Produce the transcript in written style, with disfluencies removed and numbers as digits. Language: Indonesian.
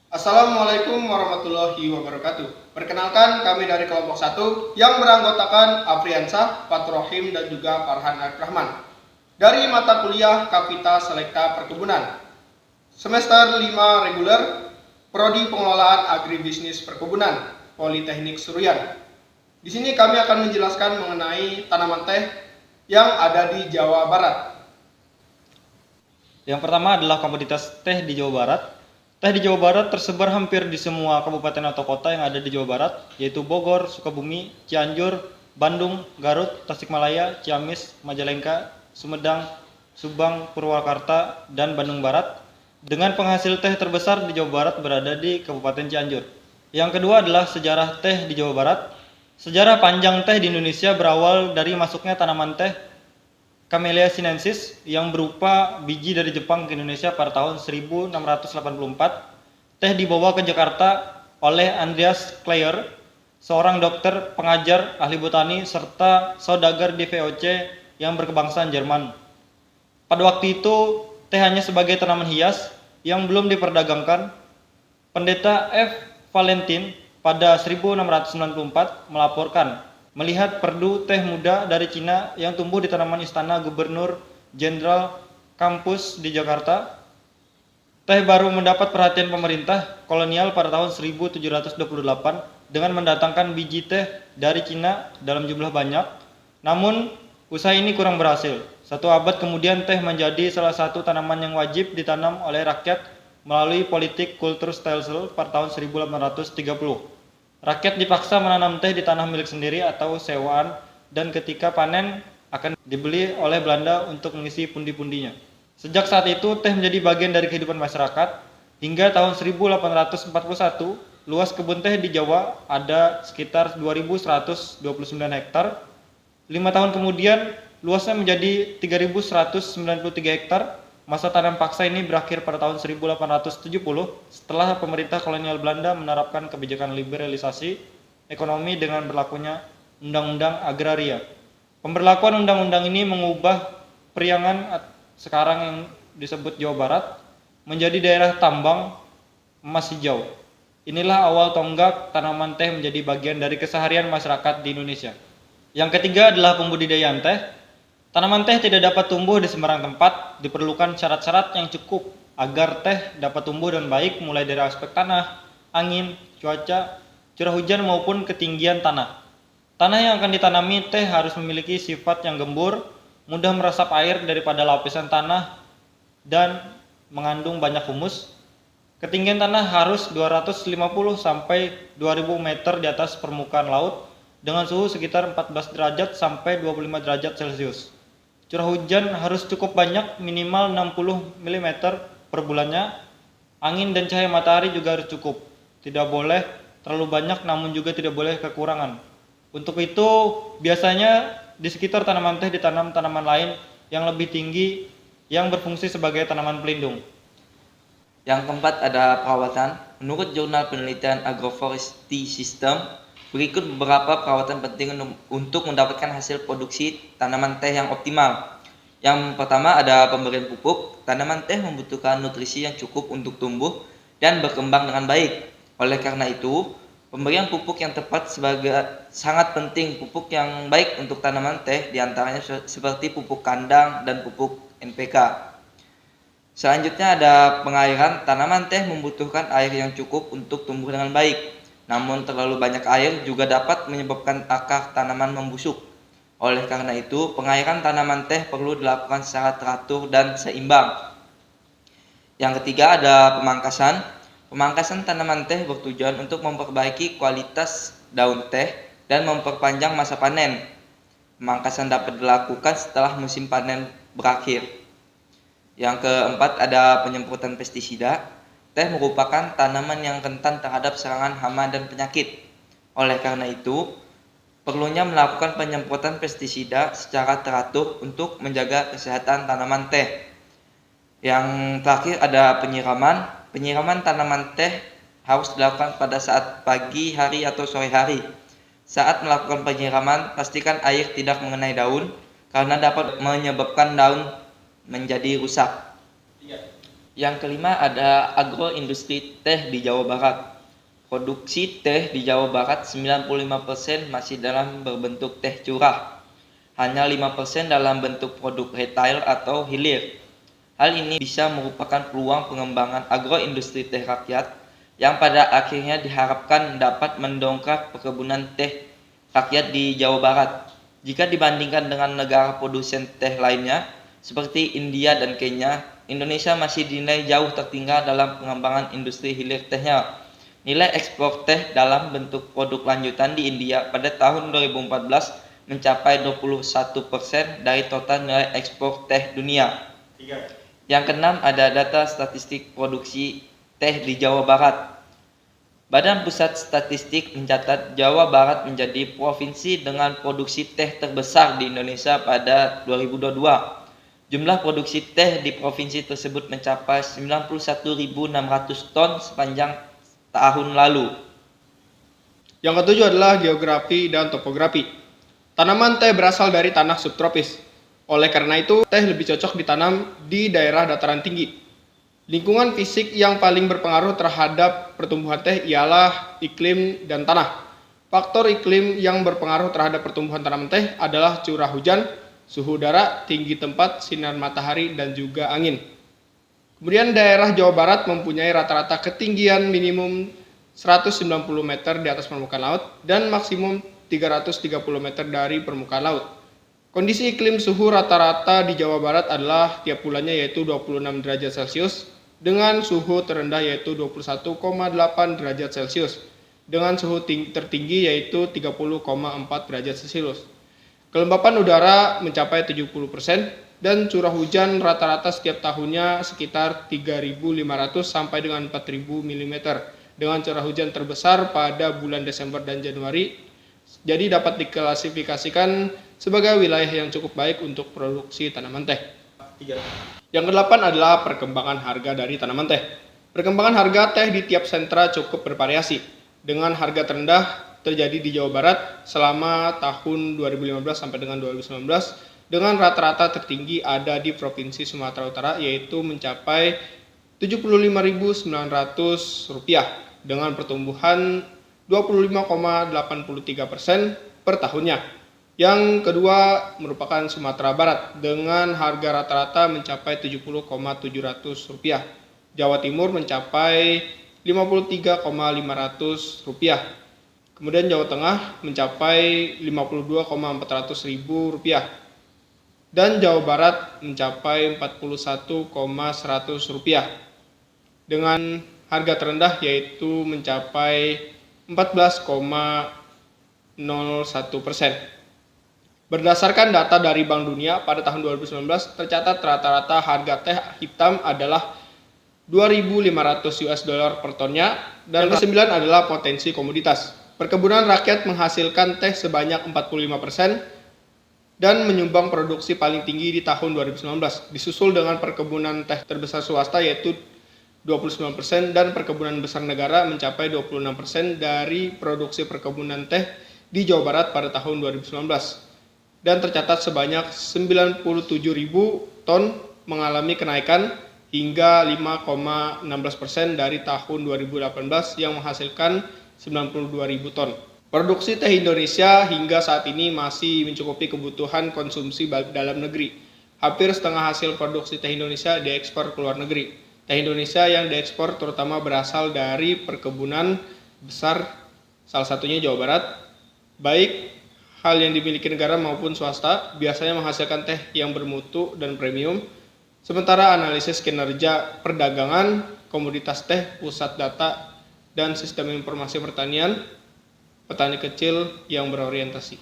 Assalamualaikum warahmatullahi wabarakatuh. Perkenalkan, kami dari kelompok 1 yang beranggotakan Afriansah, Fatrohim, dan juga Farhan Arif Rahman. Dari mata kuliah Kapita Selekta Perkebunan. Semester 5 reguler, Prodi Pengelolaan Agribisnis Perkebunan, Politeknik Suruyan. Di sini kami akan menjelaskan mengenai tanaman teh yang ada di Jawa Barat. Yang pertama adalah komoditas teh di Jawa Barat. Teh di Jawa Barat tersebar hampir di semua kabupaten atau kota yang ada di Jawa Barat, yaitu Bogor, Sukabumi, Cianjur, Bandung, Garut, Tasikmalaya, Ciamis, Majalengka, Sumedang, Subang, Purwakarta, dan Bandung Barat. Dengan penghasil teh terbesar di Jawa Barat berada di Kabupaten Cianjur. Yang kedua adalah sejarah teh di Jawa Barat. Sejarah panjang teh di Indonesia berawal dari masuknya tanaman teh Camellia sinensis yang berupa biji dari Jepang ke Indonesia pada tahun 1684. Teh dibawa ke Jakarta oleh Andreas Kleyer, seorang dokter, pengajar, ahli botani, serta saudagar di VOC yang berkebangsaan Jerman. Pada waktu itu, teh hanya sebagai tanaman hias yang belum diperdagangkan. Pendeta F. Valentin pada 1694 melaporkan melihat perdu teh muda dari Cina yang tumbuh di tanaman istana Gubernur Jenderal kampus di Jakarta. Teh baru mendapat perhatian pemerintah kolonial pada tahun 1728 dengan mendatangkan biji teh dari Cina dalam jumlah banyak. Namun, usaha ini kurang berhasil. Satu abad kemudian teh menjadi salah satu tanaman yang wajib ditanam oleh rakyat melalui politik Kulturstelsel pada tahun 1830. Rakyat dipaksa menanam teh di tanah milik sendiri atau sewaan, dan ketika panen akan dibeli oleh Belanda untuk mengisi pundi-pundinya. Sejak saat itu, teh menjadi bagian dari kehidupan masyarakat. Hingga tahun 1841, luas kebun teh di Jawa ada sekitar 2.129 hektar. 5 tahun kemudian, luasnya menjadi 3.193 hektar. Masa tanam paksa ini berakhir pada tahun 1870 setelah pemerintah kolonial Belanda menerapkan kebijakan liberalisasi ekonomi dengan berlakunya Undang-Undang Agraria. Pemberlakuan undang-undang ini mengubah Priangan sekarang yang disebut Jawa Barat menjadi daerah tambang emas hijau. Inilah awal tonggak tanaman teh menjadi bagian dari keseharian masyarakat di Indonesia. Yang ketiga adalah pembudidayaan teh. Tanaman teh tidak dapat tumbuh di sembarang tempat, diperlukan syarat-syarat yang cukup agar teh dapat tumbuh dengan baik, mulai dari aspek tanah, angin, cuaca, curah hujan maupun ketinggian tanah. Tanah yang akan ditanami teh harus memiliki sifat yang gembur, mudah meresap air daripada lapisan tanah, dan mengandung banyak humus. Ketinggian tanah harus 250 sampai 2000 meter di atas permukaan laut dengan suhu sekitar 14 derajat sampai 25 derajat Celcius. Curah hujan harus cukup banyak, minimal 60 mm per bulannya. Angin dan cahaya matahari juga harus cukup. Tidak boleh terlalu banyak, namun juga tidak boleh kekurangan. Untuk itu, biasanya di sekitar tanaman teh ditanam tanaman lain yang lebih tinggi yang berfungsi sebagai tanaman pelindung. Yang keempat ada perawatan. Menurut Jurnal Penelitian Agroforestry System, berikut beberapa perawatan penting untuk mendapatkan hasil produksi tanaman teh yang optimal. Yang pertama ada pemberian pupuk. Tanaman teh membutuhkan nutrisi yang cukup untuk tumbuh dan berkembang dengan baik. Oleh karena itu, pemberian pupuk yang tepat sangat penting. Pupuk yang baik untuk tanaman teh diantaranya seperti pupuk kandang dan pupuk NPK. Selanjutnya ada pengairan. Tanaman teh membutuhkan air yang cukup untuk tumbuh dengan baik. Namun terlalu banyak air juga dapat menyebabkan akar tanaman membusuk. Oleh karena itu, pengairan tanaman teh perlu dilakukan secara teratur dan seimbang. Yang ketiga ada pemangkasan. Pemangkasan tanaman teh bertujuan untuk memperbaiki kualitas daun teh dan memperpanjang masa panen. Pemangkasan dapat dilakukan setelah musim panen berakhir. Yang keempat ada penyemprotan pestisida. Teh merupakan tanaman yang rentan terhadap serangan hama dan penyakit. Oleh karena itu, perlunya melakukan penyemprotan pestisida secara teratur untuk menjaga kesehatan tanaman teh. Yang terakhir ada penyiraman. Penyiraman tanaman teh harus dilakukan pada saat pagi hari atau sore hari. Saat melakukan penyiraman, pastikan air tidak mengenai daun karena dapat menyebabkan daun menjadi rusak. Yang kelima ada agroindustri teh di Jawa Barat. Produksi teh di Jawa Barat 95% masih dalam berbentuk teh curah. Hanya 5% dalam bentuk produk retail atau hilir. Hal ini bisa merupakan peluang pengembangan agroindustri teh rakyat yang pada akhirnya diharapkan dapat mendongkrak perkebunan teh rakyat di Jawa Barat. Jika dibandingkan dengan negara produsen teh lainnya seperti India dan Kenya, Indonesia masih dinilai jauh tertinggal dalam pengembangan industri hilir tehnya. Nilai ekspor teh dalam bentuk produk lanjutan di India pada tahun 2014 mencapai 21% dari total nilai ekspor teh dunia. Yang keenam ada data statistik produksi teh di Jawa Barat. Badan Pusat Statistik mencatat Jawa Barat menjadi provinsi dengan produksi teh terbesar di Indonesia pada 2022. Jumlah produksi teh di provinsi tersebut mencapai 91.600 ton sepanjang tahun lalu. Yang ketujuh adalah geografi dan topografi. Tanaman teh berasal dari tanah subtropis. Oleh karena itu, teh lebih cocok ditanam di daerah dataran tinggi. Lingkungan fisik yang paling berpengaruh terhadap pertumbuhan teh ialah iklim dan tanah. Faktor iklim yang berpengaruh terhadap pertumbuhan tanaman teh adalah curah hujan, suhu udara, tinggi tempat, sinar matahari, dan juga angin. Kemudian daerah Jawa Barat mempunyai rata-rata ketinggian minimum 190 meter di atas permukaan laut dan maksimum 330 meter dari permukaan laut. Kondisi iklim suhu rata-rata di Jawa Barat adalah tiap bulannya yaitu 26 derajat Celcius dengan suhu terendah yaitu 21,8 derajat Celcius dengan suhu tertinggi yaitu 30,4 derajat Celcius. Kelembapan udara mencapai 70% dan curah hujan rata-rata setiap tahunnya sekitar 3.500 sampai dengan 4.000 mm dengan curah hujan terbesar pada bulan Desember dan Januari. Jadi dapat diklasifikasikan sebagai wilayah yang cukup baik untuk produksi tanaman teh. Yang kedelapan adalah perkembangan harga dari tanaman teh. Perkembangan harga teh di tiap sentra cukup bervariasi. Dengan harga terendah terjadi di Jawa Barat selama tahun 2015 sampai dengan 2019 dengan rata-rata tertinggi ada di Provinsi Sumatera Utara yaitu mencapai Rp75.900 dengan pertumbuhan 25,83% per tahunnya. Yang kedua merupakan Sumatera Barat dengan harga rata-rata mencapai Rp70.700. Jawa Timur mencapai Rp53.500. Kemudian Jawa Tengah mencapai Rp52.400.000 dan Jawa Barat mencapai Rp41.100 dengan harga terendah yaitu mencapai 14,01%. Berdasarkan data dari Bank Dunia pada tahun 2019 tercatat rata-rata harga teh hitam adalah $2.500 per tonnya dan yang ke-9 adalah potensi komoditas. Perkebunan rakyat menghasilkan teh sebanyak 45% dan menyumbang produksi paling tinggi di tahun 2019, disusul dengan perkebunan teh terbesar swasta yaitu 29% dan perkebunan besar negara mencapai 26% dari produksi perkebunan teh di Jawa Barat pada tahun 2019. Dan tercatat sebanyak 97.000 ton mengalami kenaikan hingga 5,16% dari tahun 2018 yang menghasilkan 92.000 ton. Produksi teh Indonesia hingga saat ini masih mencukupi kebutuhan konsumsi dalam negeri. Hampir setengah hasil produksi teh Indonesia diekspor ke luar negeri. Teh Indonesia yang diekspor terutama berasal dari perkebunan besar, salah satunya Jawa Barat. Baik hal yang dimiliki negara maupun swasta biasanya menghasilkan teh yang bermutu dan premium. Sementara analisis kinerja perdagangan, komoditas teh, pusat data, dan sistem informasi pertanian, petani kecil yang berorientasi.